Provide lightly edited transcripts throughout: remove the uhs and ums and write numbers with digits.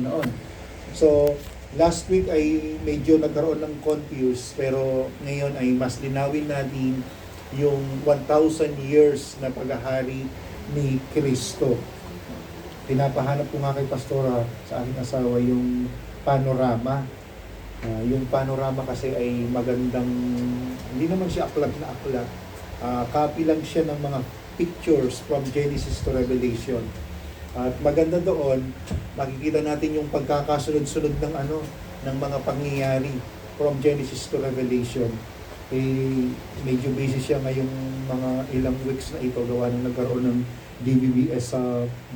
noon. So, last week ay medyo nagkaroon ng confuse, pero ngayon ay mas linawin natin yung 1,000 years na paghahari ni Kristo. Pinapahanap ko nga kay Pastora sa aking asawa yung panorama. Yung panorama kasi ay magandang, hindi naman siya aklat na aklat. Copy lang siya ng mga pictures from Genesis to Revelation. At maganda doon, makikita natin yung pagkakasunod-sunod ng mga pangyayari from Genesis to Revelation. Medyo busy siya ngayong mga ilang weeks na ito gawa nang nagkaroon ng DBBS sa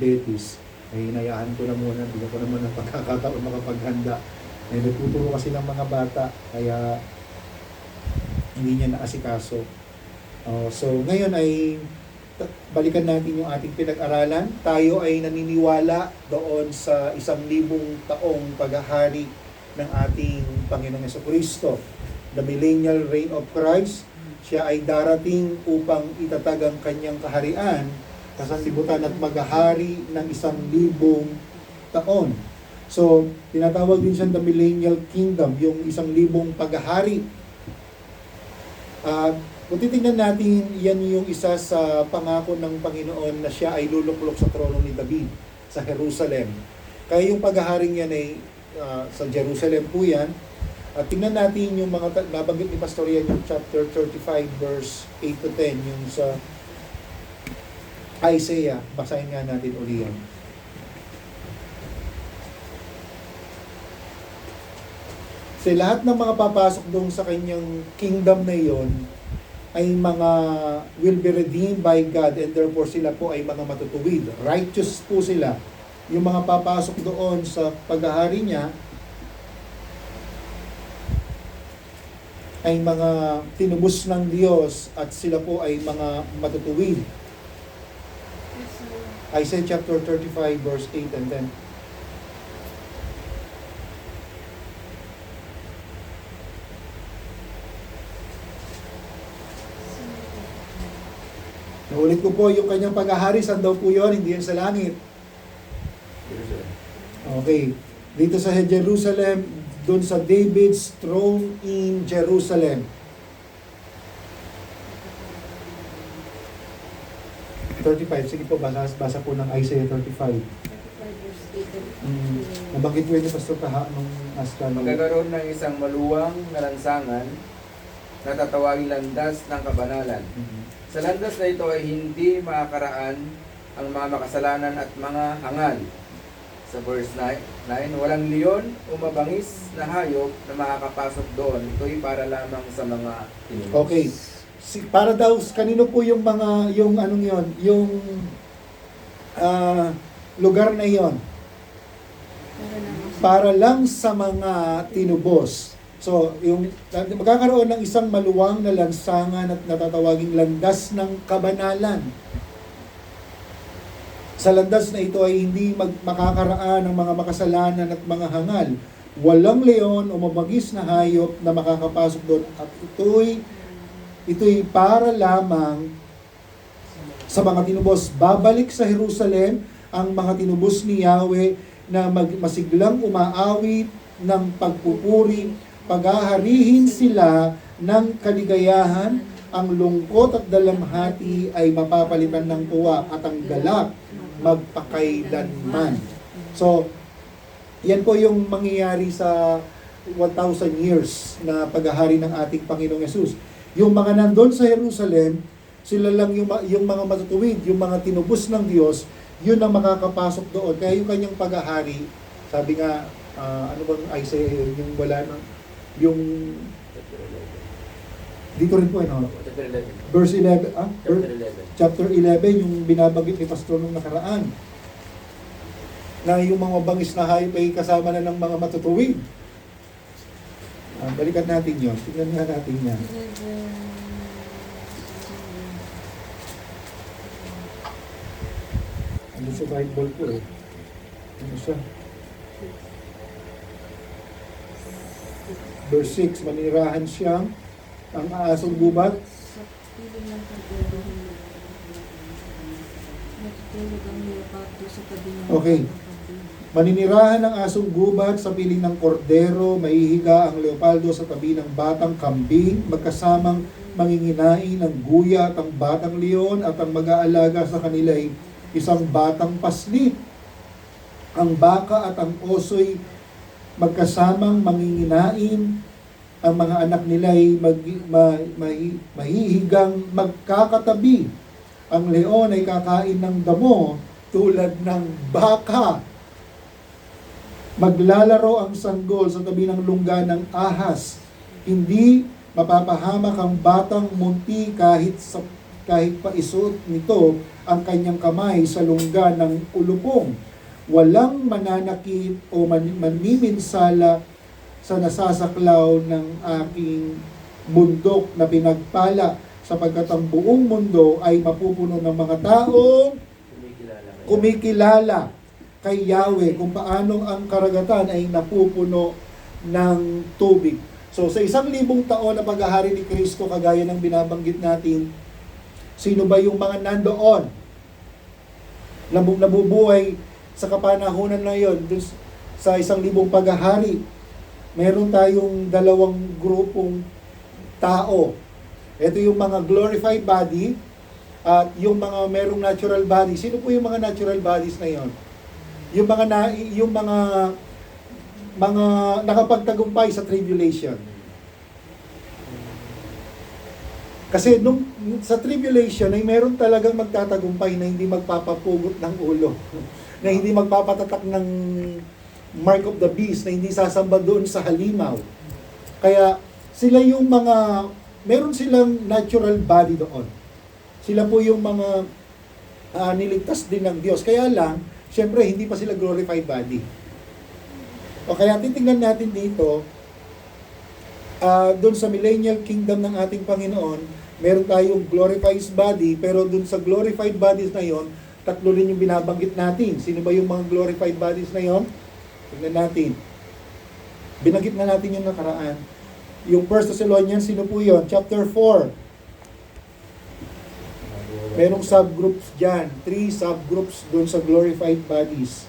Betis. Hinayaan ko na muna, hindi ko naman ng pagkakataon makapaghanda. Nagtuturo kasi ng mga bata, kaya hindi niya naasikaso. So ngayon ay balikan natin yung ating pinag-aralan. Tayo ay naniniwala doon sa 1,000 taong paghahari ng ating Panginoong Jesucristo. The millennial reign of Christ. Siya ay darating upang itatag ang kanyang kaharian, kasanlibutan at maghahari ng 1,000 taon. So, tinatawag din siya the millennial kingdom, yung 1,000 paghahari. Kung titingnan natin, yan yung isa sa pangako ng Panginoon na siya ay luluklok sa trono ni David sa Jerusalem. Kaya yung paghaharing yan ay sa Jerusalem po yan. At tingnan natin yung mga nabanggit ni Pastor yan, yung chapter 35 verse 8 to 10, yung sa Isaiah. Basahin nga natin uli yan. Kasi lahat ng mga papasok doon sa kanyang kingdom na iyon ay mga will be redeemed by God, and therefore sila po ay mga matutuwid. Righteous po sila. Yung mga papasok doon sa paghahari niya ay mga tinubos ng Diyos at sila po ay mga matutuwid. Isaiah chapter 35 verse 8 and 10. Naulit ko po, yung kanyang paghahari, saan daw po yun? Hindi yan sa langit. Okay. Dito sa Jerusalem, doon sa David's throne in Jerusalem. 35. Sige po, basa po ng Isaiah 35. Nabanggit ko yun ni Pastor Kaha nung astronomy. Magkakaroon ng isang maluwang na lansangan na tatawagin landas ng kabanalan. Sa landas na ito ay hindi makakaraan ang mga makasalanan at mga hangal. Sa verse 9, walang leon o mabangis na hayop na makakapasok doon. Ito'y para lamang sa mga tinubos. Okay. Para daw, kanino po yung mga, yung anong yon, yung lugar na yon? Para lang sa mga tinubos. So, yung magkakaroon ng isang maluwang na lansangan at natatawaging landas ng kabanalan. Sa landas na ito ay hindi makakaraan ng mga makasalanan at mga hangal. Walang leon o mabagis na hayop na makakapasok doon. At ito'y para lamang sa mga tinubos. Babalik sa Jerusalem ang mga tinubos ni Yahweh na masiglang umaawit ng pagpupuri. Paghaharihin sila ng kaligayahan, ang lungkot at dalamhati ay mapapalitan ng tuwa at ang galak magpakailanman. So, yan po yung mangyayari sa 1,000 years na paghahari ng ating Panginoong Yesus. Yung mga nandun sa Jerusalem, sila lang yung mga matutuwid, yung mga tinubos ng Diyos, yun ang makakapasok doon. Kaya yung kanyang paghahari, sabi nga, ano bang Isaiah yun, yung wala na, yung dito rin po verse 11, chapter 11, yung binabanggit ni Pastor nung nakaraan na yung mga bangis na hayop ay kasama na ng mga matutuwid. Balikan natin yun, tingnan nga natin yan. Ano sa Bible ko eh, ano siya? Verse 6, manirahan siyang ang aasong gubat Natutulog ang leopardo sa tabi ng Okay. kambing. Maninirahan ng asong gubat sa piling ng kordero, maihiga ang leopardo sa tabi ng batang kambing, magkasamang manginginain ng guya at ang batang leon at ang mag-aalaga sa kanila ay isang batang paslit. Ang baka at ang oso'y magkasamang manginginain, ang mga anak nila ay mahihigang magkakatabi. Ang leon ay kakain ng damo tulad ng baka. Maglalaro ang sanggol sa tabi ng lungga ng ahas. Hindi mapapahamak ang batang munti kahit paisuot nito ang kanyang kamay sa lungga ng ulupong. Walang mananakit o maniminsala sa nasasaklaw ng aking bundok na pinagpala, sapagkat ang buong mundo ay mapupuno ng mga taong kumikilala kay Yahweh, kung paano ang karagatan ay napupuno ng tubig. So sa 1,000 taon na paghahari ni Kristo, kagaya ng binabanggit natin, sino ba yung mga nandoon nabubuhay sa kapanahunan na yon? Dun sa 1,000 paghahari, meron tayong dalawang grupong tao. Ito yung mga glorified body at yung mga merong natural body. Sino po yung mga natural bodies na yon? Yung mga nakapagtagumpay sa tribulation. Kasi sa tribulation ay meron talagang magtatagumpay na hindi magpapapugot ng ulo, na hindi magpapatatak ng mark of the beast, na hindi sasamba doon sa halimaw. Kaya sila yung meron silang natural body doon. Sila po yung mga niligtas din ng Diyos. Kaya lang, syempre, hindi pa sila glorified body. O kaya titingnan natin dito, doon sa millennial kingdom ng ating Panginoon, meron tayong glorified body, pero doon sa glorified bodies na yon, tatlo rin yung binabanggit natin. Sino ba yung mga glorified bodies na yon? Tingnan natin. Binanggit na natin yung nakaraan. Yung 1 Thessalonians, sino po yon? Chapter 4. Merong subgroups dyan. 3 subgroups doon sa glorified bodies.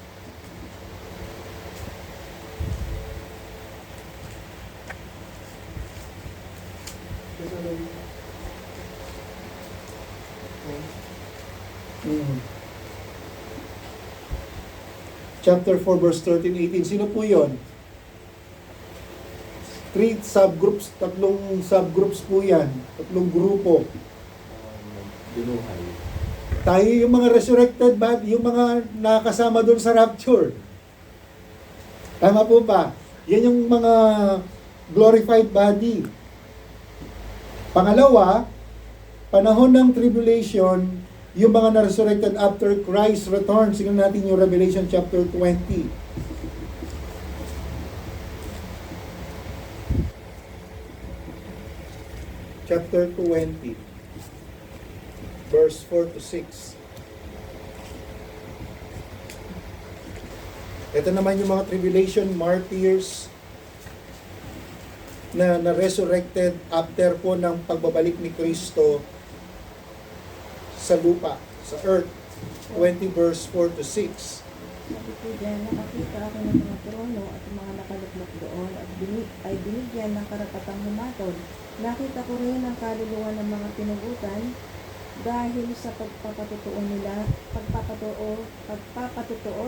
Chapter 4 verse 13-18. Sino po yon? 3 subgroups, tatlong subgroups po yan. Tatlong grupo. Binuhay. Tayo yung mga resurrected body, yung mga nakasama doon sa rapture. Tama po ba? Yan yung mga glorified body. Pangalawa, panahon ng tribulation, yung mga na-resurrected after Christ returns. Tingnan natin yung Revelation chapter 20. Chapter 20. Verse 4 to 6. Ito naman yung mga tribulation martyrs na resurrected after po ng pagbabalik ni Kristo sa lupa, sa earth. 20 verse 4 to 6. Sabi po dyan, nakakita ako ng mga trono at mga nakaluklok doon at ay binigyan ng karapatang humatol. Nakita ko rin ang kaluluwa ng mga pinugutan dahil sa pagpapatutuo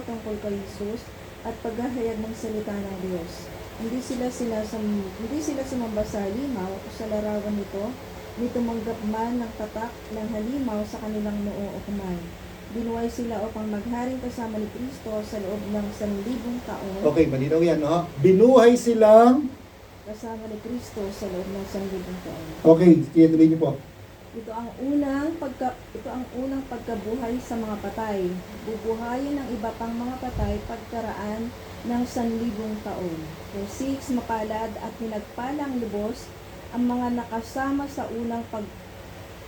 tungkol kay Jesus at paghahayag ng salita ng Diyos. Hindi sila sumamba sa halimaw o sa larawan nito, ni tumanggap man ng tatak ng halimaw sa kanilang noo o kamay. Binuhay sila upang magharing kasama ni Kristo sa loob ng 1,000 taon. Okay, malinaw yan, no? Binuhay silang... Kasama ni Kristo sa loob ng 1,000 taon. Okay, tuloy niyo po. Ito ang unang pagkabuhay sa mga patay. Bubuhayin ng iba pang mga patay pagkaraan ng 1,000 taon. Verse 6, mapalad at pinagpalang lubos ang mga nakasama sa unang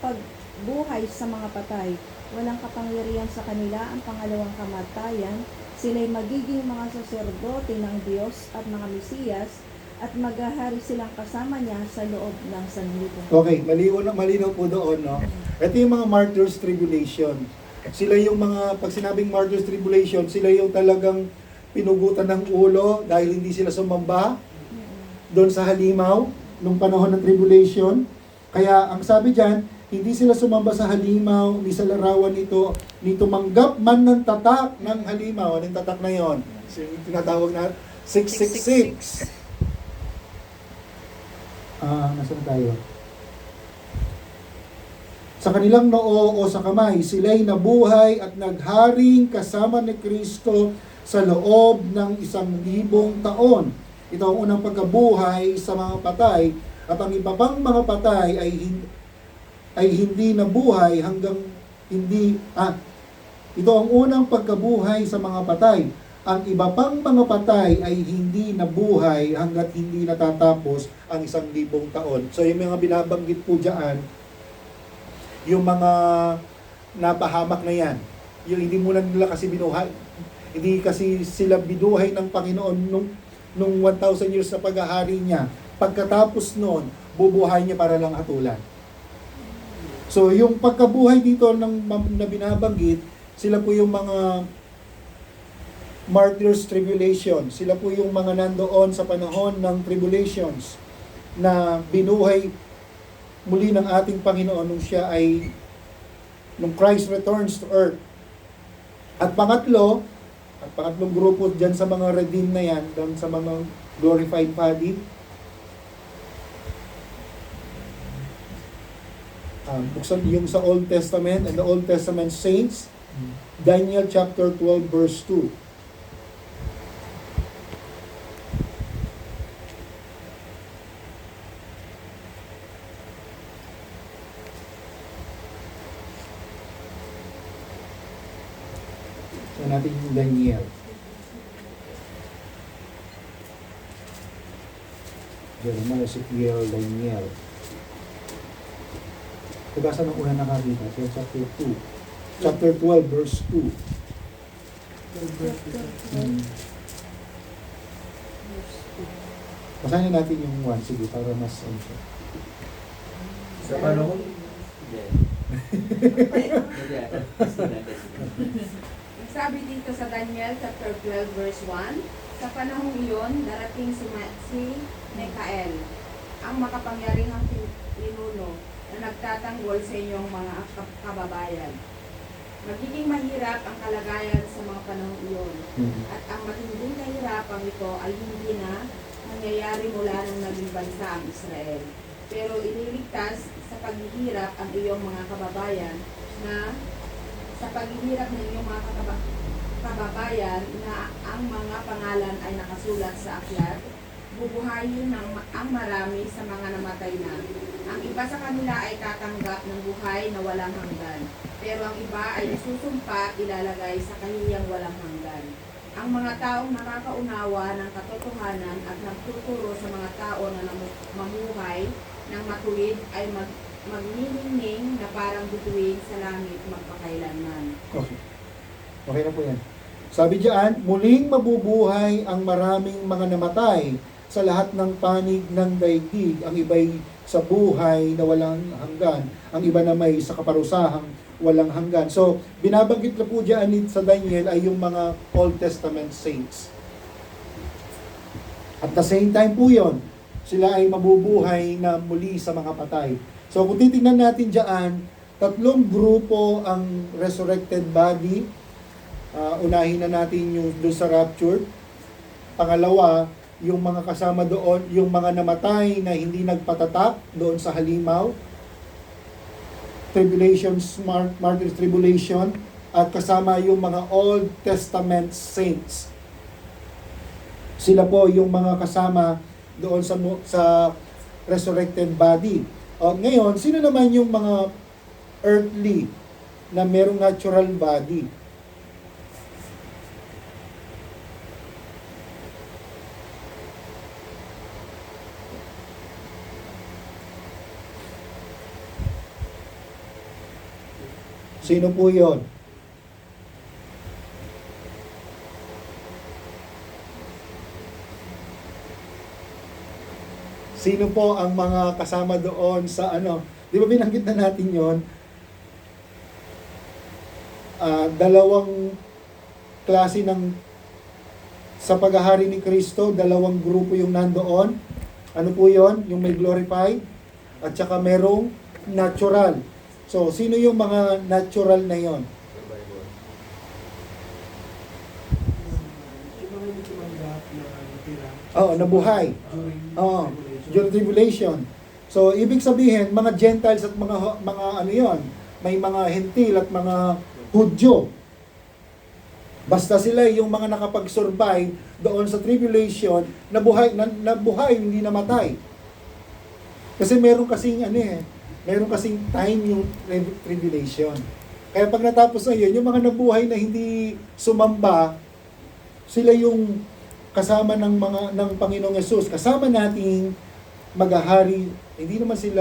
pagbuhay sa mga patay. Walang kapangyarihan sa kanila ang pangalawang kamatayan. Sila'y magiging mga saserdote ng Diyos at mga Mesiyas at maghahari silang kasama niya sa loob ng 1,000. Okay, malinaw po doon, no? Ito yung mga martyrs tribulation. Sila yung mga, pag sinabing martyrs tribulation, sila yung talagang pinugutan ng ulo dahil hindi sila sumamba doon sa halimaw nung panahon ng tribulation. Kaya ang sabi diyan, hindi sila sumamba sa halimaw, ni sa larawan nito, ni tumanggap man ng tatak ng halimaw. Anong tatak na yon? Tinatawag na 666. Nasaan tayo? Sa kanilang noo o sa kamay, sila'y nabuhay at nagharing kasama ni Kristo sa loob ng 1,000 taon. Ito ang unang pagkabuhay sa mga patay, at ang iba pang mga patay ay hindi nabuhay hanggang hindi ito ang unang pagkabuhay sa mga patay. Ang iba pang mga patay ay hindi nabuhay hanggat hindi natatapos ang 1,000 taon. So yung mga binabanggit po diyan, yung mga napahamak na yan, yung hindi muna nila kasi binuhay, hindi kasi sila binuhay ng Panginoon nung 1,000 years na paghahari niya. Pagkatapos noon, bubuhay niya para lang hatulan. So yung pagkabuhay dito na binabanggit, sila po yung mga martyrs tribulation. Sila po yung mga nandoon sa panahon ng tribulations na binuhay muli ng ating Panginoon nung Christ returns to earth. At pangatlong grupo dyan sa mga redeemed na yan, doon sa mga glorified body, buksan yung sa Old Testament and the Old Testament saints, Daniel chapter 12 verse 2. So natin yung Daniel. Jeremiah, Ezekiel, Daniel. Pagkasa ng una nakakita, so chapter 2. Chapter 12, verse 2. Basahin natin yung 1, sige, para mas siya. Sa panahon, Sabi dito sa Daniel chapter 12 verse 1, sa panahong iyon, darating si Mikael, ang makapangyarihang pinuno na nagtatanggol sa inyong mga kababayan. Magiging mahirap ang kalagayan sa mga panahong iyon, at ang matinding kahirapan ito ay hindi na nangyayari mula nang naging bansa ang Israel. Pero iniligtas sa paghihirap ang iyong mga kababayan na sa paghihirap ng iyong mga kababayan na ang mga pangalan ay nakasulat sa aklat, bubuhayin ang marami sa mga namatay na. Ang iba sa kanila ay tatanggap ng buhay na walang hanggan, pero ang iba ay isusumpa, ilalagay sa kahiyang walang hanggan. Ang mga taong nakakaunawa ng katotohanan at nagtuturo sa mga tao na mamuhay ng matuwid ay magniningning na parang bituin sa langit magpakailanman. Okay. Okay na po yan. Sabi diyan, muling mabubuhay ang maraming mga namatay sa lahat ng panig ng daigdig. Ang iba'y sa buhay na walang hanggan. Ang iba na may sa kaparusahang walang hanggan. So, binabanggit na po diyan sa Daniel ay yung mga Old Testament saints. At the same time po yon, sila ay mabubuhay na muli sa mga patay. So kung titingnan natin diyan, tatlong grupo ang resurrected body. Unahin na natin yung doon sa rapture. Pangalawa, yung mga kasama doon, yung mga namatay na hindi nagpatatak doon sa halimaw. Tribulations, martyrs tribulation, at kasama yung mga Old Testament saints. Sila po yung mga kasama doon sa resurrected body. Ngayon, sino naman yung mga earthly na merong natural body? Sino po yon? Sino po ang mga kasama doon sa ano? Di ba binanggit na natin yon? dalawang klase ng sa paghahari ni Kristo, dalawang grupo yung nandoon. Ano po yon? Yung may glorified at saka merong natural. So, sino yung mga natural na yon? Yung mga hindi tumanggap na natira Oo, nabuhay. Oo, during tribulation. So, ibig sabihin, mga Gentiles at mga ano yon, may mga Hentil at mga Hudyo. Basta sila yung mga nakapag-survive doon sa tribulation, nabuhay, hindi namatay. Kasi meron kasing meron kasing time yung tribulation. Kaya pag natapos na yun, yung mga nabuhay na hindi sumamba, sila yung kasama ng Panginoong Yesus, kasama nating maghahari, hindi naman sila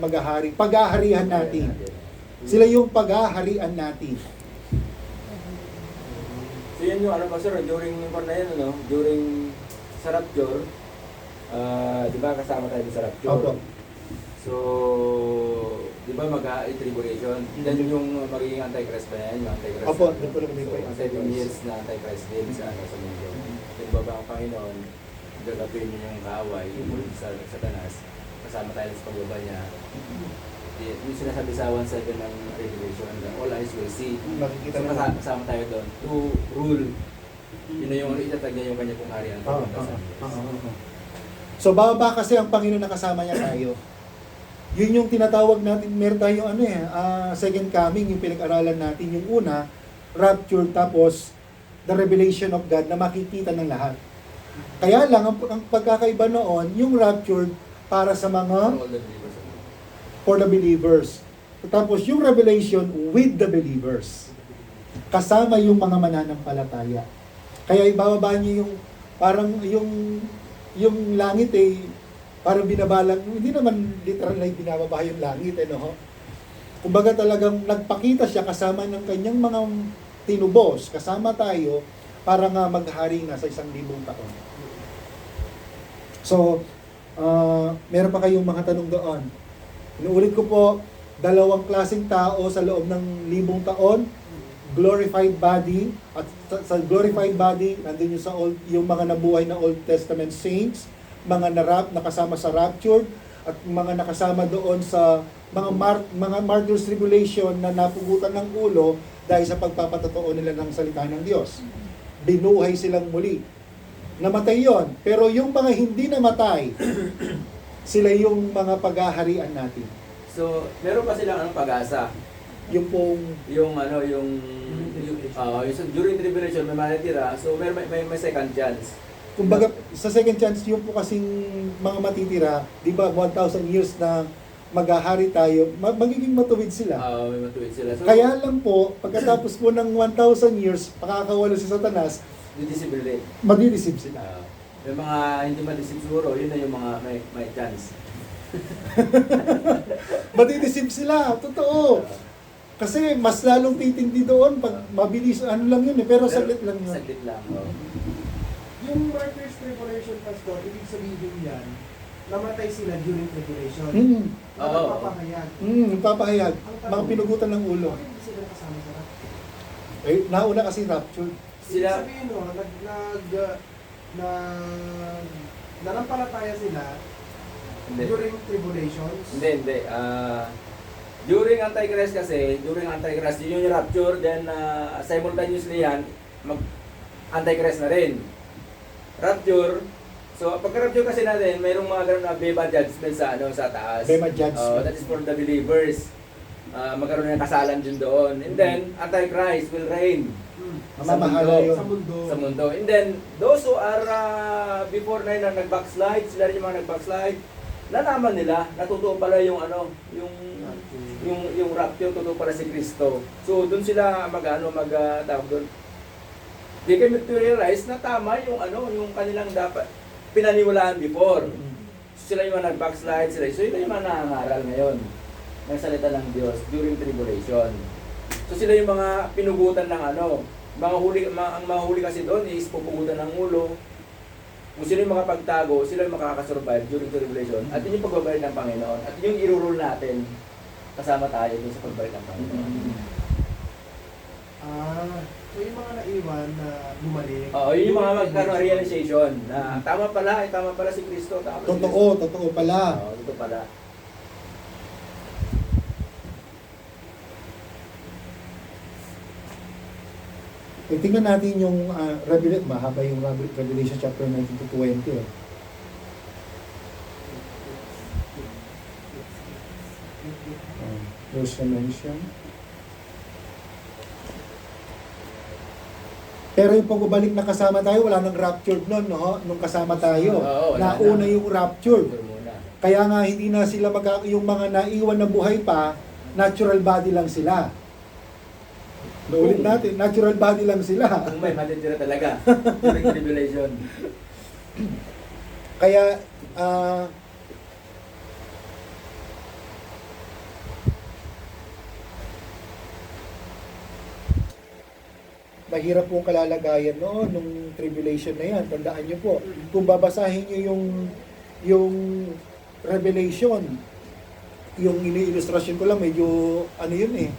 maghahari, paghaharihan natin. Sila yung paghaharian natin. So yun yung Pastor, during yung na yun, during sa rapture, di ba kasama tayo sa rapture? Opo. So, di ba mag-tribulation? Yan yung magiging Antichrist pa yan, yung Antichrist. Opo, doon po lang may So, 7 years na Antichrist din sa mundo. Di ba ba ang Panginoon, gagawin niya yung kaaway, yung sa Satanas, kasama tayo sa pagbaba niya. Yung sinasabi sa 1:7 ng Revelation, all eyes will see. Makikita So, na. kasama tayo doon to rule. Yun na yung itatag niya yung kanya pong harian. So, bababa kasi ang Panginoon na kasama niya tayo. Yun yung tinatawag natin, meron tayong second coming, yung pinag-aralan natin. Yung una, rapture, tapos the revelation of God na makikita ng lahat. Kaya lang, ang pagkakaiba noon, yung rapture para sa mga for the believers. Tapos yung revelation with the believers. Kasama yung mga mananampalataya. Kaya ibababa niyo yung parang yung langit parang binabalang, hindi naman literal na binababa yung langit no. Kumbaga talagang nagpakita siya kasama ng kanyang mga tinubos, kasama tayo para nga maghari na sa 1,000 taon. So, meron pa kayong mga tanong doon. Inuulit ko po, dalawang klaseng tao sa loob ng 1,000 taon, glorified body, at sa glorified body, nandun yung mga nabuhay na Old Testament saints, mga nakasama sa rapture, at mga nakasama doon sa mga martyrs tribulation na napugutan ng ulo dahil sa pagpapatotoo nila ng salita ng Diyos. Binuhay silang muli. Namatay yon, pero yung mga hindi namatay, sila yung mga paghaharian natin. So, meron pa silang pag-asa. Yung pong Yung during tribulation may manitira, so may second chance. kumbaga sa second chance yung po kasing mga matitira, 'di ba 1,000 years na maghahari tayo, magiging matuwid sila. May matuwid sila. So, Kaya lang po, pagkatapos po ng 1,000 years, pakakawala si Satanas, didisibulate. madi-deceive sila. May mga hindi ma-deceive siguro, yun na yung mga may chance. Madi-deceive sila, totoo. Kasi mas lalong titindi doon pag mabilis, ano lang yun pero saglit lang yun. Saglit lang. Yung martyrs tribulation, Pastor, ibig sabihin yan, namatay sila during tribulation. Oo. Napapahayag. Papahayag, mga pinugutan ng ulo. Bakit hindi sila kasama sa rapture? Nauna kasi rapture. Ibig Sila- sabihin, nanampalataya sila Hindi. during tribulations. Hindi. During Antichrist kasi, yun yung rapture, then simultaneously yan, Antichrist na rin. Rapture, so pagka-rapture kasi natin, mayroong mga ganun na bema judgment sa taas. Bema judgment. That is for the believers. Magkaroon ng kasalan din doon. And then, Antichrist will reign sa Mamahala mundo. yun. Sa mundo. Sa mundo. And then, those who are before na yun, nag-backslide, sila rin yung mga nag-backslide, nalaman nila, natutuo pala yung rapture, totoo pala si Kristo. So, doon sila tawag doon. They can materialize na tama yung kanilang dapat pinaniwalaan before. So, sila yung mga nag-backslide, so yun yung mga nangangaral ngayon ng salita ng Diyos during tribulation. So, sila yung mga pinugutan ng ang mga huli kasi doon is pupugutan ng ulo. Kung sila yung makapagtago, sila yung makakasurvive during tribulation. At yun yung pagbabalik ng Panginoon. At yun yung irurule natin kasama tayo dun sa pagbabalik ng Panginoon. So yung mga naiwan na bumalik. Oo, yun yung mga magkaroon realization na tama pala si Kristo. Tama si Totoo, Kristo. totoo pala. Oo, totoo pala. Tingnan natin yung mahaba yung Revelation chapter 19 to 20. Eh. Verse na mention. Pero yung pagbabalik na kasama tayo, wala nang raptured nun, no? Nung kasama tayo. Oo, wala Nauna na. yung raptured. Ito muna. Kaya nga hindi na sila yung mga naiwan na buhay pa, natural body lang sila. Naulit natin, natural body lang sila. Kung may matitira talaga. During tribulation. Kaya mahirap pong kalalagayan noon nung tribulation na yan. Tandaan nyo po, kung babasahin nyo yung Revelation, yung ini-illustrasyon ko lang, medyo ano yun eh,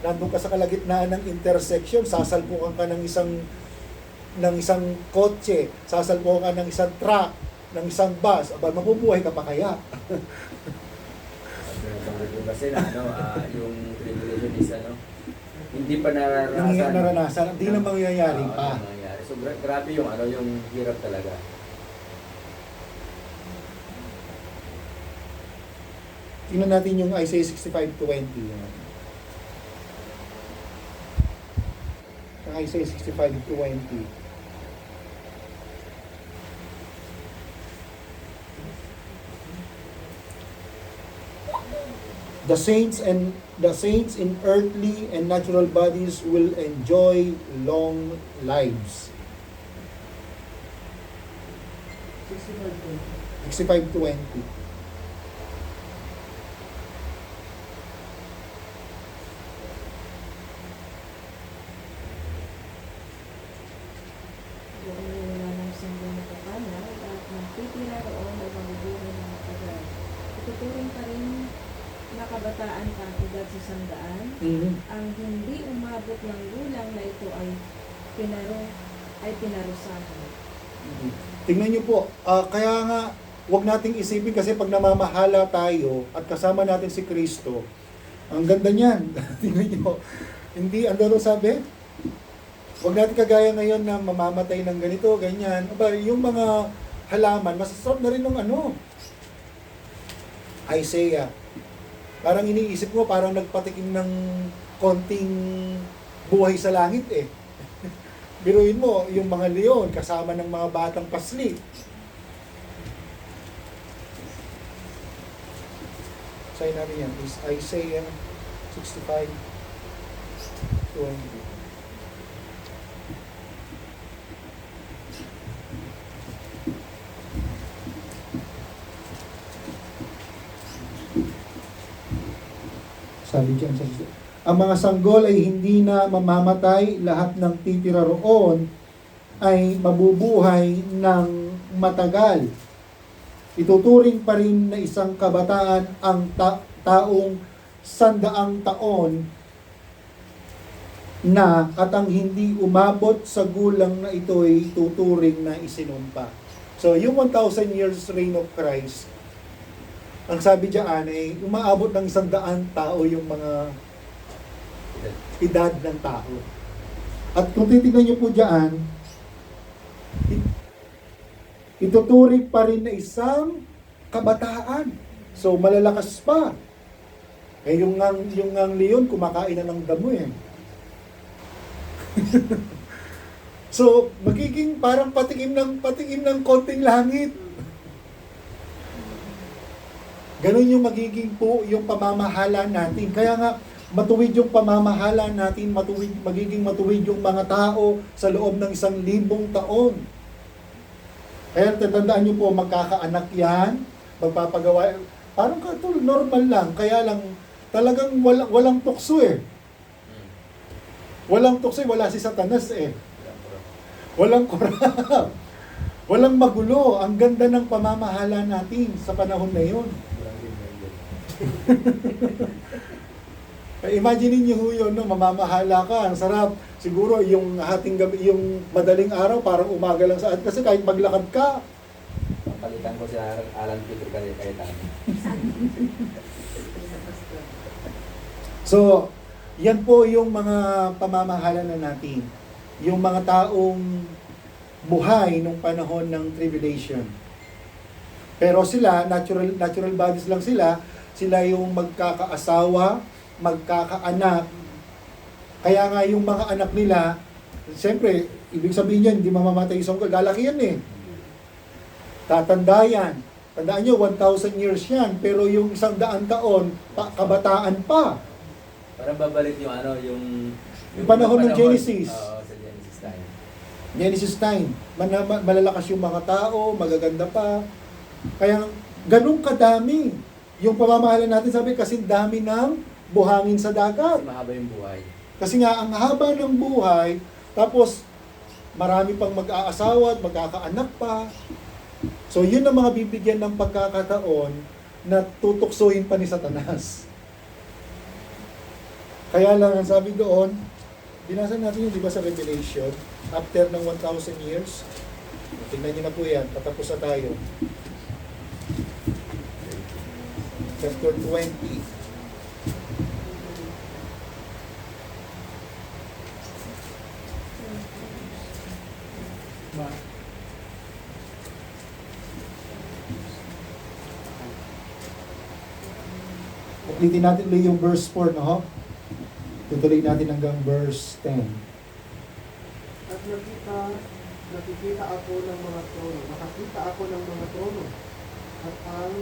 nandun ka sa kalagitnaan ng intersection, sasalpukan ka ng isang kotse, sasalpukan ka ng isang truck, ng isang bus, aba, mabubuhay ka pa kaya? Kasi na, yung tribulation is hindi pa Yung naranasan. naranasan, hindi na mangyayari Oo, pa. hindi mangyayari. So grabe yung hirap talaga. Tingnan natin yung Isaiah 65:20. Ang Isaiah 65:20. The saints in earthly and natural bodies will enjoy long lives. 65:20. Doon ay wala ng sanggol na kapanal at magtitira roon ay mabubuhay ng matagal. Ituturing pa rin na kabataan kantidad sa sandaan. Ang hindi umabot ng gulang na ito ay pinarusahan. Tingnan nyo po, kaya nga, huwag nating isipin kasi pag namamahala tayo at kasama natin si Kristo, ang ganda niyan. Tingnan nyo, hindi, ano sabi? Huwag natin kagaya ngayon na mamamatay ng ganito, ganyan. Aba, yung mga halaman, masasarap na rin ng Isaiah. Parang iniisip mo, parang nagpatikim ng konting buhay sa langit eh. Biruin mo, yung mga leon, kasama ng mga batang pasli. Say natin yan, is Isaiah 65:20. Sabi diyan ang mga sanggol ay hindi na mamamatay, lahat ng titira roon ay mabubuhay ng matagal. Ituturing pa rin na isang kabataan ang taong 100 taon na at ang hindi umabot sa gulang na ito ay tuturing na isinumpa. So, yung 1,000 years reign of Christ, ang sabi diyan ay umaabot ng 100 tao yung mga edad ng tao. At kung titignan niyo po diyan, ituturing pa rin na isang kabataan. So, malalakas pa. Eh, yung leon, kumakain na ng damo eh. So, magiging parang patikim ng konting langit. Ganun yung magiging po yung pamamahala natin. Kaya nga, matuwid yung pamamahala natin, magiging matuwid yung mga tao sa loob ng 1,000 taon. Kaya tatandaan nyo po, magkakaanak yan, magpapagawa, parang normal lang, kaya lang talagang walang tukso eh. Walang tukso, wala si Satanas eh. Walang korap. Walang magulo. Ang ganda ng pamamahala natin sa panahon na yun. Imagine niyo ho yun, no? Mamamahala ka, ang sarap. Siguro yung hating gabi, yung madaling araw, parang umaga lang sa kasi kahit maglakad ka, Palitan ko si Alan Peter Cayetano. so, yan po yung mga pamamahala na natin. Yung mga taong buhay nung panahon ng tribulation. Pero sila, natural bodies lang sila. Sila yung magkakaasawa, magkakaanak. Kaya nga yung mga anak nila, siyempre, ibig sabihin yan, hindi mamamatay isang lalaki yan eh. Tatanda yan. Tandaan nyo, 1,000 years yan. Pero yung 100 taon, kabataan pa. Parang babalik yung ano, yung Panahon ng Genesis. Oo, sa Genesis time. Genesis time. Malalakas yung mga tao, magaganda pa. Kaya ganun kadami. Yung pamamahala natin, sabi, kasi dami ng buhangin sa dagat. Kasi mahaba yung buhay. Kasi nga, ang haba ng buhay, tapos marami pang mag-aasawa at magkakaanak pa. So, yun ang mga bibigyan ng pagkakataon na tutuksuhin pa ni Satanas. Kaya lang, ang sabi doon, binasa natin yun, di ba, sa Revelation, after ng 1,000 years, tingnan nyo na po yan, patapos na tayo. Chapter 20. Ulitin natin ulit yung verse 4, no? Tutuloy natin hanggang verse 10. At nakikita ako ng mga trono. Nakakita ako ng mga trono. At ang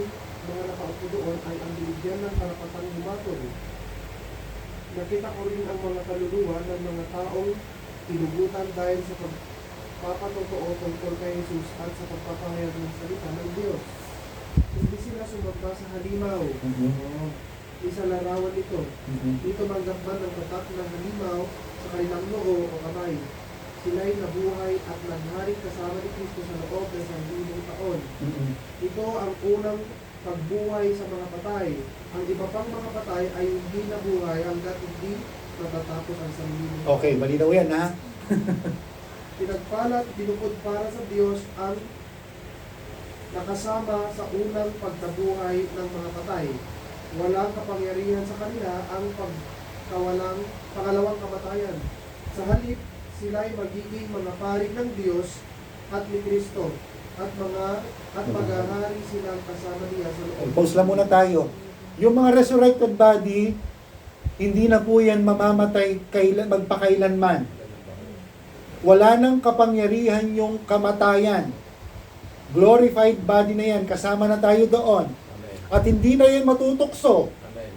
mga nakaupo doon ay ang binigyan ng karapatang humatol. Nakita ko rin ang mga kaluluwa ng mga taong tinugutan dahil sa pagpapatotoo tungkol kay Jesus at sa pagpapahayag ng salita ng Diyos. Hindi sila sumamba sa halimaw. Isa larawan ito. Dito manggakban ng tatak ng halimaw sa kanilang noo o kamay. Sila'y nabuhay at naghari kasama ni Kristo sa loob ng 1,000 taon. Ito ang unang pagbuhay sa mga patay. Ang iba pang mga patay ay hindi nabuhay hanggat hindi natatapos ang 1,000 taon. Okay, malinaw yan, ha? Pinagpalat, binukod para sa Diyos ang nakasama sa unang pagkabuhay ng mga patay. Walang kapangyarihan sa kanila ang pangalawang kamatayan. Sa halip, sila'y magiging mga pari ng Diyos at ni Kristo at maghahari silang kasama niya sa loob. Pause lang muna tayo. Yung mga resurrected body, hindi na po yan mamamatay magpakailanman. Wala nang kapangyarihan yung kamatayan. Glorified body na yan, kasama na tayo doon. At hindi na yan matutukso. Amen.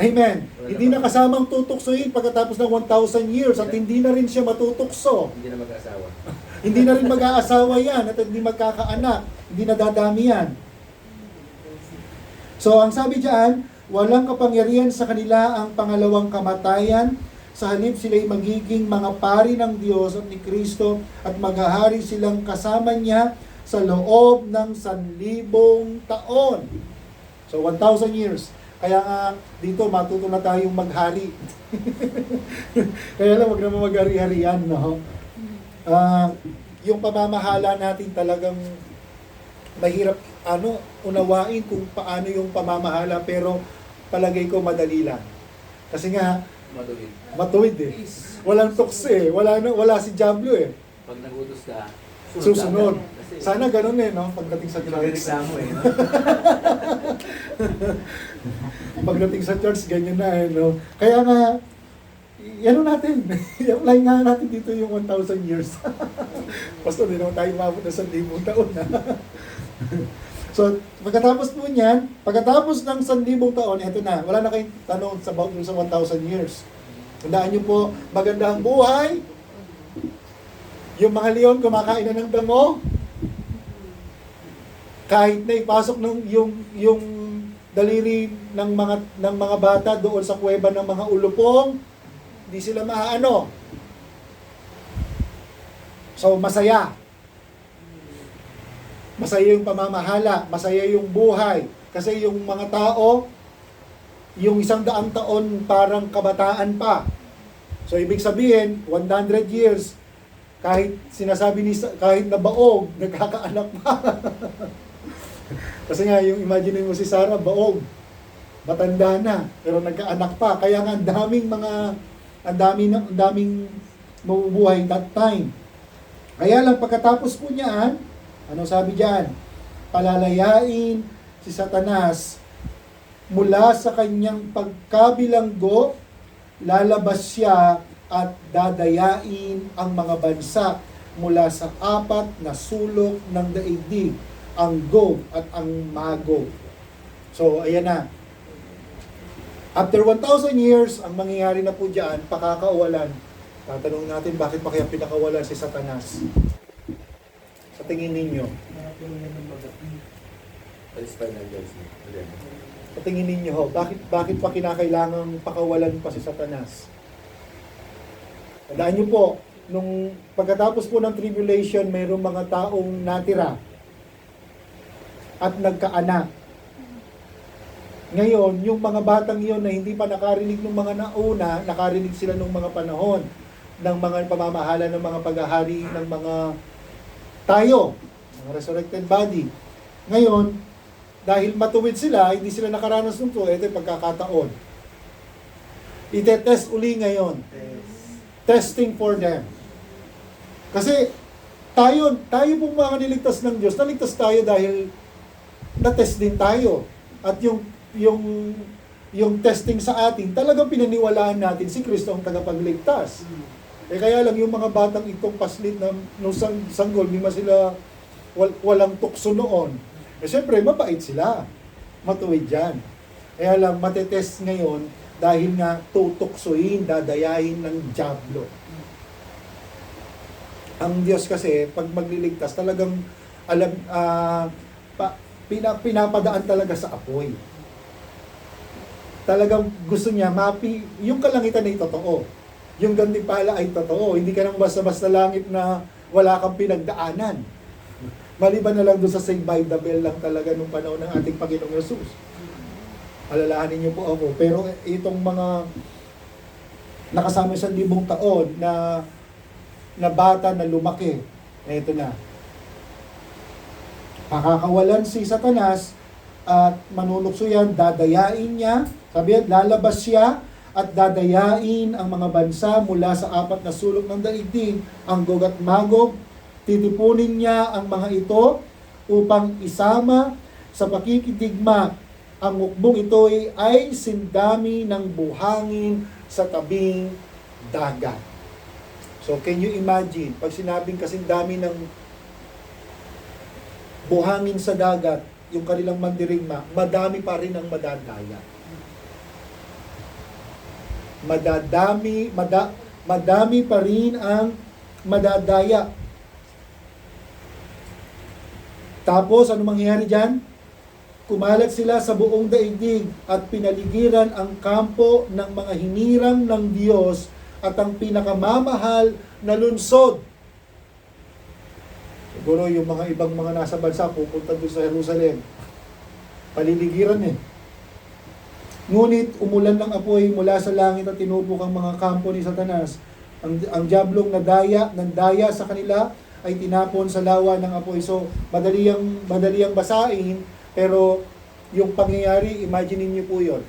Amen. Hindi na kasamang tutuksoin pagkatapos ng 1,000 years at hindi na rin siya matutukso. Hindi na mag-asawa. Hindi na rin mag-aasawa yan at hindi magkakaanak. Hindi na dadami yan. So, ang sabi diyan, walang kapangyarihan sa kanila ang pangalawang kamatayan. Sa halip sila'y magiging mga pari ng Diyos at ni Kristo at maghahari silang kasama niya sa loob ng 1,000 taon. So, 1,000 years. Kaya nga, dito matuto na tayong maghari. Kaya lang, wag naman maghari-harian, no? Yung pamamahala natin talagang mahirap unawain kung paano yung pamamahala, pero palagay ko madali lang. Kasi nga, Matuwid. matuwid eh. Walang tukso eh. Wala si Diablo eh. Pag nagutos ka, Susunod. Kasi, Sana ganun eh, no? Pagdating sa church. reklamo eh. No? Pagdating sa church, ganyan na eh, no? Kaya nga, ano natin, i-apply nga natin dito yung 1,000 years. Pastor, hindi naman tayo mabot na 1,000 taon na. So, pagkatapos po niyan, pagkatapos ng 1,000 taon, eto na, wala na kayong tanong sa 1,000 years. Tandaan niyo po, maganda ang buhay. Yung mga leon kumakain na ng damo. Kahit na ipasok ng yung daliri ng mga bata doon sa kuweba ng mga ulupong, hindi sila maaano. So, masaya. Masaya yung pamamahala, masaya yung buhay. Kasi yung mga tao, yung 100 taon parang kabataan pa. So ibig sabihin, 100 years, kahit sinasabi ni kahit na baog, nagkakaanak pa. Kasi nga, yung imagine mo si Sarah, baog, matanda na, pero nagkaanak pa. Kaya nga, ang daming mabubuhay that time. Kaya lang, pagkatapos po niyan, ano sabi diyan? Palalayain si Satanas mula sa kanyang pagkabilanggo, lalabas siya at dadayain ang mga bansa mula sa 4 na sulok ng daigdig, ang Gog at ang Magog. So, ayan na. After 1,000 years, ang mangyayari na po dyan, pakakawalan. Tatanungin natin, bakit pa kaya pinakawalan si Satanas? Sa tingin ninyo? Sa tingin ninyo ho, bakit pa kinakailangang pakawalan pa si Satanas? Tandaan nyo po, nung pagkatapos po ng tribulation, mayroong mga taong natira at nagkaanak. Ngayon, yung mga batang iyon na hindi pa nakarinig ng mga nauna, nakarinig sila ng mga panahon ng mga pamamahala ng mga paghahari ng mga tayo, mga resurrected body. Ngayon, dahil matuwid sila, hindi sila nakaranas nito, ito yung pagkakataon. Itetest uli ngayon. Testing for them. Kasi tayo pong mga niligtas ng Diyos, naligtas tayo dahil na-test din tayo. At yung testing sa atin, talagang pinaniwalaan natin si Kristo ang tagapagligtas. Kaya lang yung mga batang itong paslit na nung sanggol, di sila walang tukso noon. Siyempre, mabait sila. Matuwid yan. Kaya lang, matetest ngayon dahil nga tutuksoin, dadayain ng dyablo. Ang Diyos kasi, pag magliligtas, talagang pinapadaan talaga sa apoy. Talagang gusto niya, yung kalangitan ay totoo. Yung gantimpala ay totoo. Hindi ka nang basta-basta langit na wala kang pinagdaanan. Maliban na lang doon sa Saved by the Bell lang talaga nung panahon ng ating Panginoong Yesus. Alalahanin niyo po ako. Pero itong mga nakasama sa 1,000 taon na bata na lumaki, eto na. Pakakawalan si Satanas at manunukso yan, dadayain niya, sabi yan, lalabas siya at dadayain ang mga bansa mula sa 4 na sulok ng daigdig, ang Gog at Magog. Titipunin niya ang mga ito upang isama sa pakikitigma. Ang mukbong ito ay sindami ng buhangin sa tabing dagat. So can you imagine, pag sinabing kasindami ng buhangin sa dagat, yung kanilang mandirigma, madami pa rin ang madadaya. Madami pa rin ang madadaya. Tapos, ano mangyayari dyan? Kumalat sila sa buong daigdig at pinaligiran ang kampo ng mga hinirang ng Diyos at ang pinakamamahal na lungsod. Siguro yung mga ibang mga nasa bansa pupunta doon sa Jerusalem. Paliligiran eh. Ngunit umulan ng apoy mula sa langit at tinupok ang mga kampo ni Satanas. Ang diablong nandaya sa kanila ay tinapon sa lawa ng apoy. So, madali ang basahin, pero yung pangyayari, imagine niyo po yun.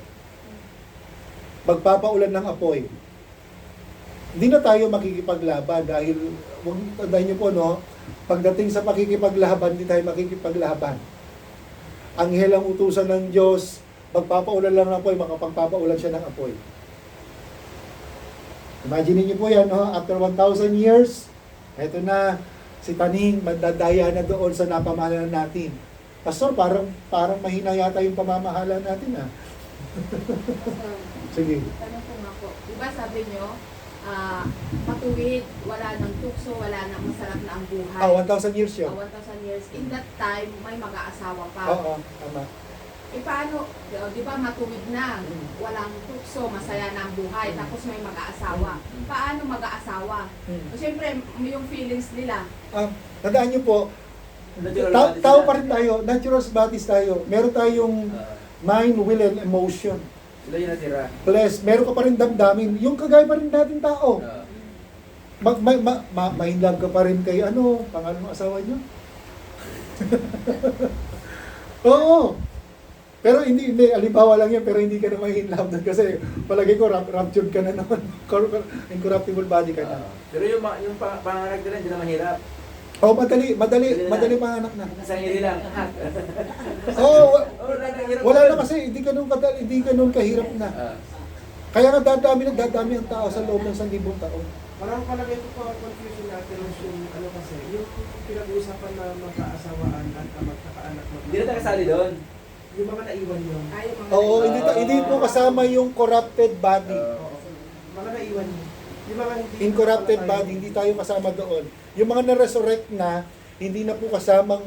Magpapaulan ng apoy. Hindi na tayo makikipaglaban dahil, tandaan niyo po, no? Pagdating sa pakikipaglaban, hindi tayo makikipaglaban. Anghel ang utusan ng Diyos, magpapaulan lang ng apoy, makapagpapaulan siya ng apoy. Imagine niyo po yan, no? After 1,000 years, eto na, si Taning, magdadaya na doon sa napamahalan natin. Pastor, parang mahina yata yung pamamahala natin, ah. Sige. Tanong ko nga po, diba sabi nyo, matuwid, wala nang tukso, wala nang masarap na ang buhay. 1,000 years yun. 1,000 years. In that time, may mag-aasawa pa. Oo, tama. Paano, di ba matuwid na, walang tukso, masaya na ang buhay, tapos may mag-aasawa. Paano mag-aasawa? Siyempre, yung feelings nila. Tandaan niyo po, tao pa rin tayo, natural bodies tayo. Meron tayong mind, will, and emotion. Sila yung natira. Plus, meron ka pa rin damdamin. Yung kagaya pa rin natin tao. Ah, Mahinlove ka pa rin kay pangalan ng asawa niyo? Oo. Pero hindi, alimbawa lang yan, pero hindi ka na mahinlove doon kasi palagay ko raptured ka na naman. Incorruptible body ka na. pero yung panganak nila, hindi na mahirap. Madali panganak na. Sarili lang. Oo, Hirap wala na kasi, hindi ka nun kahirap na. Ah, Kaya nga dadami ang tao sa loob ng 1,000 taon. Parang palagay ko pa confusion natin yung kasi, yung pinag-uusapan na magkaasawaan at magkakaanak. Hindi na tayo kasali doon. Yung mga naiwan yun. Tayo mga Oo, hindi po kasama yung corrupted body. Oo. Mga naiwan yun. Yung mga hindi Incorrupted body, hindi tayo kasama doon. Yung mga na-resurrect na, hindi na po kasamang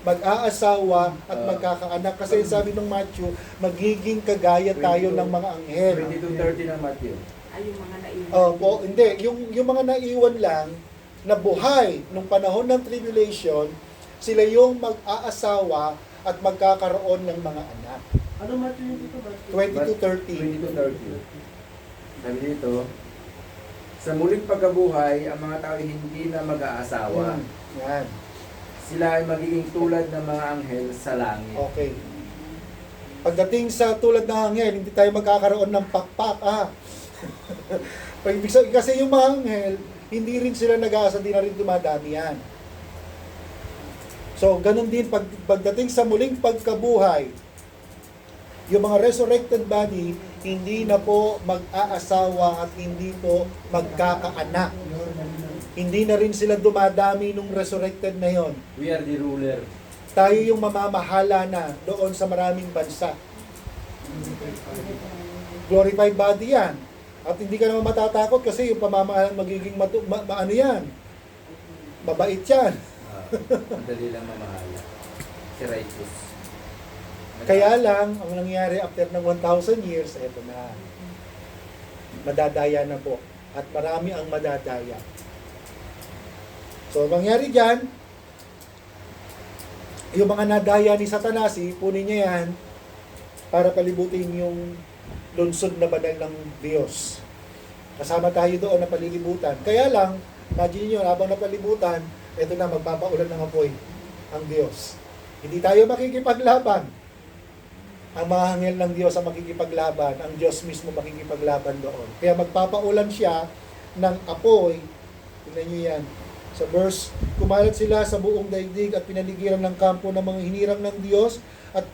mag-aasawa at magkakaanak. Kasi sabi ng Matthew, magiging kagaya tayo ng mga anghel. 22:30 ng Matthew. ay yung mga naiwan. Opo, hindi. Yung mga naiwan lang, na buhay nung panahon ng tribulation, sila yung mag-aasawa at magkakaroon ng mga anak. Ano Matthew yung dito ba? 22:30. 22:30. Sabi dito, sa muling pagkabuhay, ang mga tao ay hindi na mag-aasawa. Yan. Sila ay magiging tulad ng mga anghel sa langit. Okay. Pagdating sa tulad ng anghel, hindi tayo magkakaroon ng pakpak. Kasi yung mga anghel, hindi rin sila nag-aasa, hindi na rin dumadami yan. So, ganun din, pagdating sa muling pagkabuhay, yung mga resurrected body, hindi na po mag-aasawa at hindi po magkakaanak. Hindi na rin sila dumadami nung resurrected na yon. We are the ruler. Tayo yung mamamahala na doon sa maraming bansa. Glorified body yan. At hindi ka naman matatakot kasi yung pamamahalan magiging ano yan. Mabait yan. Madali lang mamahala. Si righteous. Kaya lang, ang nangyari after ng 1,000 years, eto na. Madadaya na po. At marami ang madadaya. So, ang mangyari dyan, yung mga nadaya ni Satanas, ipunin niya yan para palibutin yung lunsod na banal ng Diyos. Kasama tayo doon na palilibutan. Kaya lang, imagine nyo, habang napalibutan, eto na, magpapaulan ng apoy ang Diyos. Hindi tayo makikipaglaban. Ang mga anghel ng Diyos ang makikipaglaban, ang Diyos mismo makikipaglaban doon. Kaya magpapaulan siya ng apoy. Tingnan niyo yan. Sa verse, kumalat sila sa buong daigdig at pinaligiran ng kampo ng mga hinirang ng Diyos at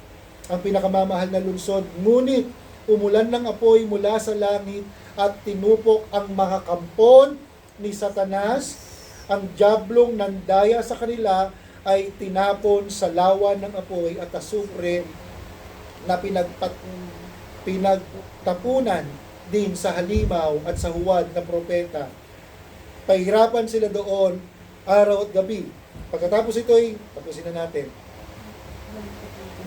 ang pinakamamahal na lungsod. Ngunit, umulan ng apoy mula sa langit at tinupok ang mga kampon ni Satanas. Ang diablong nandaya sa kanila ay tinapon sa lawa ng apoy at asupre na pinagtapunan din sa halimaw at sa huwad na propeta. Pahirapan sila doon araw at gabi. Pagkatapos ito'y, tapusin na natin.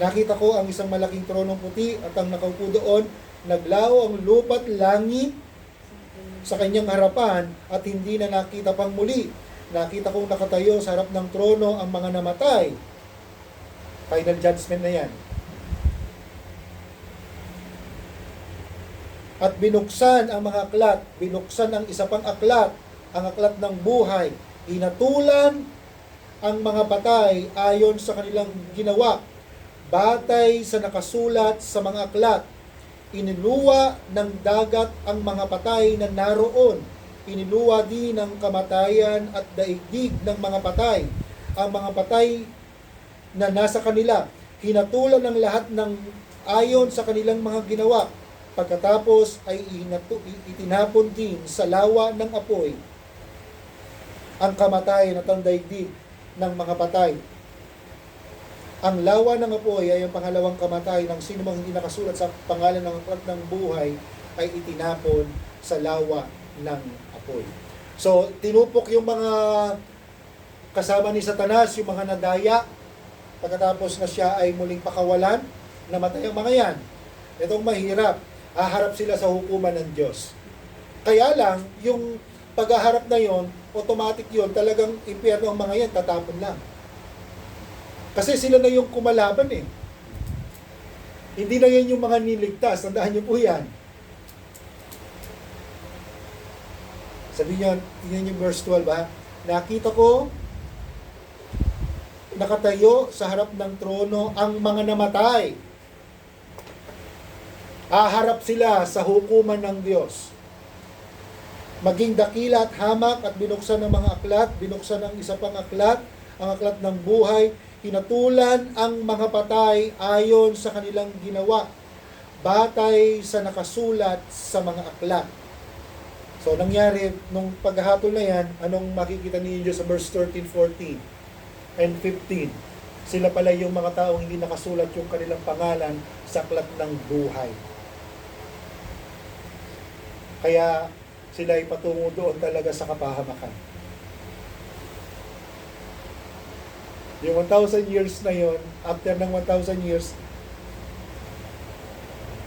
Nakita ko ang isang malaking tronong puti at ang nakaupo doon, naglaho ang lupa't langit sa kanyang harapan at hindi na nakita pang muli. Nakita kong nakatayo sa harap ng trono ang mga namatay. Final judgment na yan. At binuksan ang mga aklat, binuksan ang isa pang aklat, ang aklat ng buhay. Hinatulan ang mga patay ayon sa kanilang ginawa, batay sa nakasulat sa mga aklat. Iniluwa ng dagat ang mga patay na naroon. Iniluwa din ng kamatayan at daigdig ng mga patay. Ang mga patay na nasa kanila, hinatulan ng lahat ng ayon sa kanilang mga ginawa. Pagkatapos ay itinapon din sa lawa ng apoy ang kamatayan at ang daigdig ng mga patay. Ang lawa ng apoy ay ang pangalawang kamatay ng sino mang hindi nakasulat sa pangalan ng aklat ng buhay ay itinapon sa lawa ng apoy. So, tinupok yung mga kasama ni Satanas, yung mga nadaya, pagkatapos na siya ay muling pakawalan, namatay ang mga yan. Itong mahirap, haharap sila sa hukuman ng Diyos. Kaya lang, yung paghaharap na yon, automatic yon, talagang impyerno ang mga yan, tatapon lang. Kasi sila na yung kumalaban eh. Hindi na yan yung mga niligtas. Tandaan niyo po yan. Sabi niyo, tingnan niyo verse 12 ha. Nakita ko, nakatayo sa harap ng trono ang mga namatay. Haharap sila sa hukuman ng Diyos. Maging dakila at hamak at binuksan ng mga aklat, binuksan ng isa pang aklat, ang aklat ng buhay, hinatulan ang mga patay ayon sa kanilang ginawa, batay sa nakasulat sa mga aklat. So, nangyari, nung paghahatol na yan, anong makikita ninyo sa verse 13, 14, and 15? Sila pala yung mga taong hindi nakasulat yung kanilang pangalan sa aklat ng buhay. Kaya, sila ay patungo doon talaga sa kapahamakan. Yung 1,000 years na yon, after ng 1,000 years,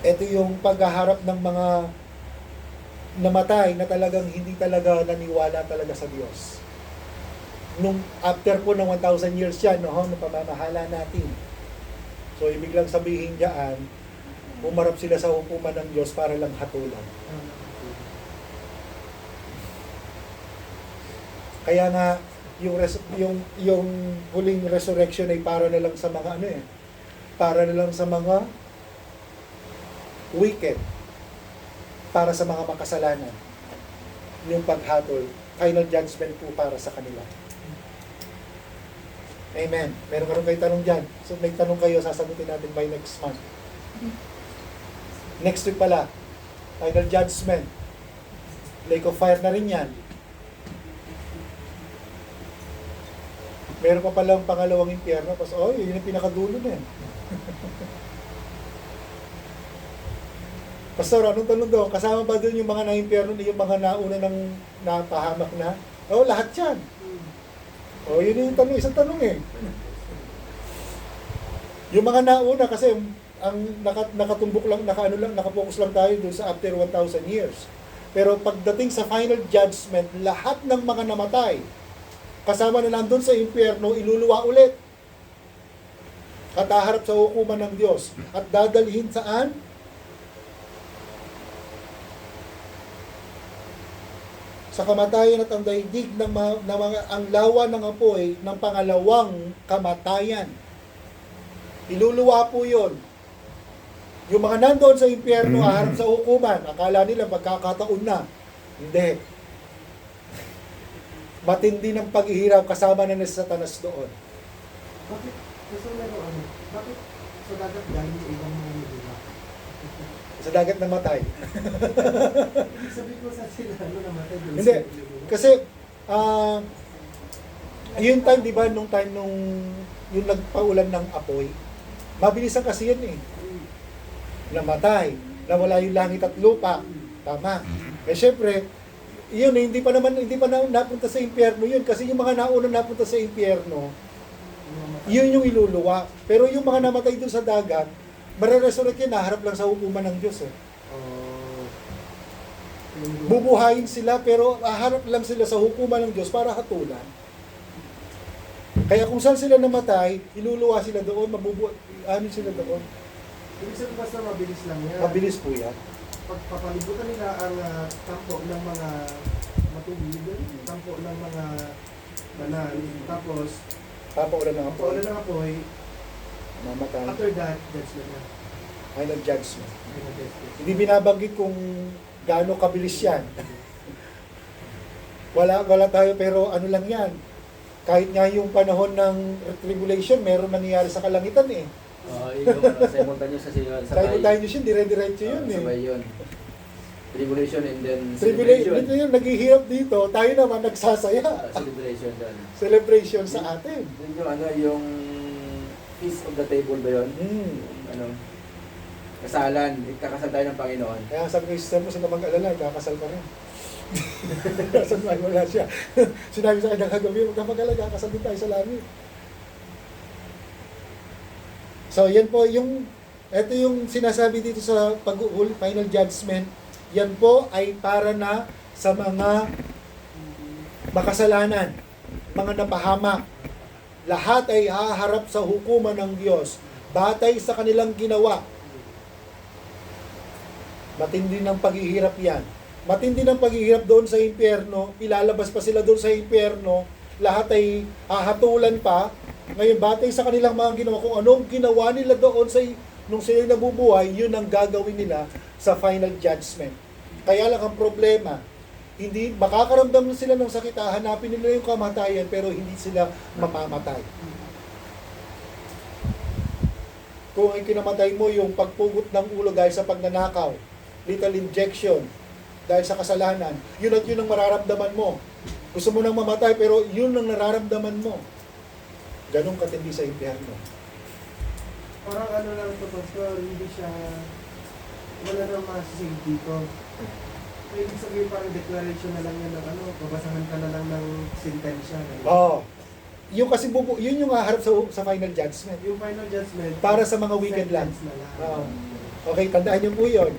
ito yung paghaharap ng mga namatay na talagang hindi talaga naniwala talaga sa Diyos. Nung after po ng 1,000 years yan, no, nung pamamahala natin. So, ibig lang sabihin diyan, umarap sila sa hukuman ng Diyos para lang hatulan. Kaya nga, yung huling resurrection ay para na lang sa mga para na lang sa mga wicked, para sa mga makasalanan. Yung paghatol, final judgment po para sa kanila. Amen. Meron kayo tanong dyan. So may tanong kayo, sasagutin natin by next month. Next week pala, final judgment. Lake of fire na rin yan. Meron pa palang pangalawang impyerno. Tapos, yun yung pinakadulo na yan. Pastor, anong tanong daw? Kasama ba doon yung mga na-impyerno, yung mga nauna ng napahamak na? Lahat yan. Yun yung tanong, isang tanong eh. Yung mga nauna kasi ang nakatumbok lang, nakapokus lang tayo doon sa after 1,000 years. Pero pagdating sa final judgment, lahat ng mga namatay, kasama na nandun sa impyerno, iluluwa ulit. At haharap sa hukuman ng Diyos. At dadalhin saan? Sa kamatayan at ang daigdig ng ang lawa ng apoy ng pangalawang kamatayan. Iluluwa po yun. Yung mga nandoon sa impyerno, haharap sa hukuman. Akala nila magkakataon na. Hindi. Matindi ng paghihirap kasama na ni Satanas doon. Bakit? Kasi bakit sa dagat galing sa ibang mga nila? Sa dagat na matay. Sabi ko sa sila, namatay doon. Hindi. Kasi, yung time, di ba, nung yung nagpaulan ng apoy, mabilisan kasi yan eh. Namatay. Nawala yung langit at lupa. Tama. Syempre, yun hindi pa napunta sa impyerno yun kasi yung mga nauna napunta sa impyerno yun yung iluluwa, pero yung mga namatay dun sa dagat mare-resurrect yan, naharap lang sa hukuman ng Diyos eh. Bubuhayin sila pero haharap lang sila sa hukuman ng Diyos para hatulan. Kaya kung saan sila namatay, iluluwa sila doon, sila doon. Ibig sabihin basta mabilis lang yan. Mabilis po yan. Pagpapalibutan nila ang tampo ng mga matubig, tampo ng mga banal, tapos Papaulan ng apoy. paulan ng apoy, Mamatay. after that, judgment na. Final judgment. Final judgment. Hindi binabanggit kung gaano kabilis yan. Wala tayo pero ano lang yan. Kahit nga yung panahon ng tribulation, meron nangyayari sa kalangitan eh. Yung simultaneous sa Simultaneous yun, dire-diretso yun eh. sabay yun. Tribulation and then Tribulation, dito yun, naghihirap dito, tayo naman nagsasaya. celebration doon. Celebration sa atin. Yun yung yung feast of the table ba yun? Kasalan, ikakasal tayo ng Panginoon. Kaya sabi ko, sister mo, sa mag-alala, kakasal ka rin. Kasal mo, wala siya. Sinabi sa akin, kagabi, huwag ka mag-alala, kakasal din tayo sa langit. So, yan po, ito yung sinasabi dito sa final judgment, yan po ay para na sa mga makasalanan, mga napahamak. Lahat ay haharap sa hukuman ng Diyos, batay sa kanilang ginawa. Matindi ng paghihirap yan. Matindi ng paghihirap doon sa impyerno, ilalabas pa sila doon sa impyerno, lahat ay hahatulan pa. Ngayon, batay sa kanilang mga ginawa, kung anong ginawa nila doon nung sila nabubuhay, yun ang gagawin nila sa final judgment. Kaya lang ang problema, hindi makakaramdam sila ng sakit, hanapin nila yung kamatayan, pero hindi sila mamamatay. Kung ay kinamatay mo yung pagpugot ng ulo dahil sa pagnanakaw, lethal injection, dahil sa kasalanan, yun at yun ang mararamdaman mo. Gusto mo nang mamatay, pero yun ang nararamdaman mo. Ganong katindi sa impyerno. Parang ano lang ito, Pastor, hindi siya, wala nang masisig dito. So, ibig sabihin parang declaration na lang yan ng ano, babasahan ka na lang ng sentensya. Oo. Yung kasi yun yung haharap sa final judgment. Yung final judgment, Para sa mga wicked lang. sentence na lang. Oo. Okay, tandaan niyo po yun.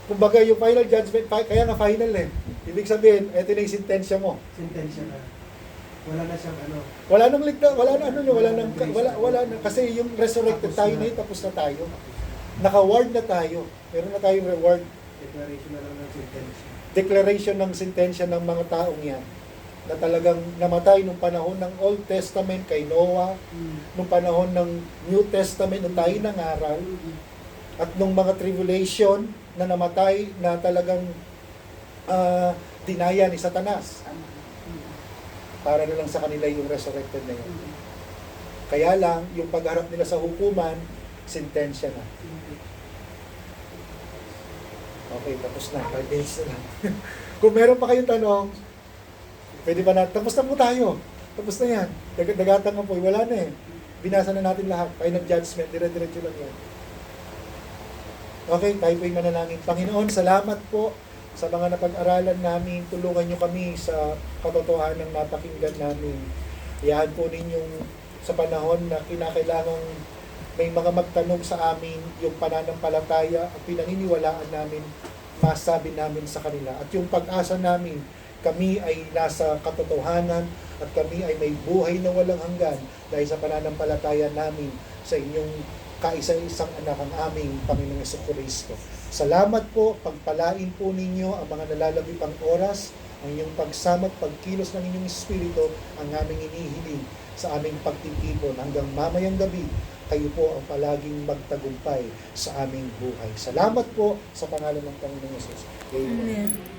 Kumbaga yung final judgment, kaya nga final eh. Ibig sabihin, eto na yung sentensya mo. Sentensya na. Wala na siyang ano. Wala nang wala na, kasi yung resurrected tayo na yun, tapos na tayo. Naka-ward na tayo. Meron na tayong reward. Declaration na lang ng sentensya. Declaration ng sentensya ng mga taong yan na talagang namatay nung panahon ng Old Testament kay Noah, nung panahon ng New Testament nung tayo nangaral, at nung mga tribulation na namatay na talagang dinaya ni Satanas. Para na lang sa kanila yung resurrected na yun. Kaya lang, yung pagharap nila sa hukuman, sentensya na. Okay, tapos na. 5 minutes na lang. Kung meron pa kayong tanong, pwede ba na? Tapos na po tayo. Tapos na yan. Dagatan nga po. Wala na eh. Binasa na natin lahat. Final judgment. Dire-diretso lang yan. Okay, tayo po'y manalangin. Panginoon, salamat po sa mga napag-aralan namin. Tulungan nyo kami sa katotohanan ng napakinggan namin. Iyahan po ninyong sa panahon na kinakailangang may mga magtanong sa amin yung pananampalataya at pinaniniwalaan namin, masabi namin sa kanila. At yung pag-asa namin, kami ay nasa katotohanan at kami ay may buhay na walang hanggan dahil sa pananampalataya namin sa inyong kaisa-isang anak ang aming Panginoong Jesucristo. Salamat po, pagpalain po ninyo ang mga nalalagip ang oras, ang inyong pagsama at pagkilos ng inyong Espiritu, ang aming inihiling sa aming pagtitipon hanggang mamayang gabi. Kayo po ang palaging magtagumpay sa aming buhay. Salamat po sa pangalan ng Panginoong Yesus. Amen. Amen.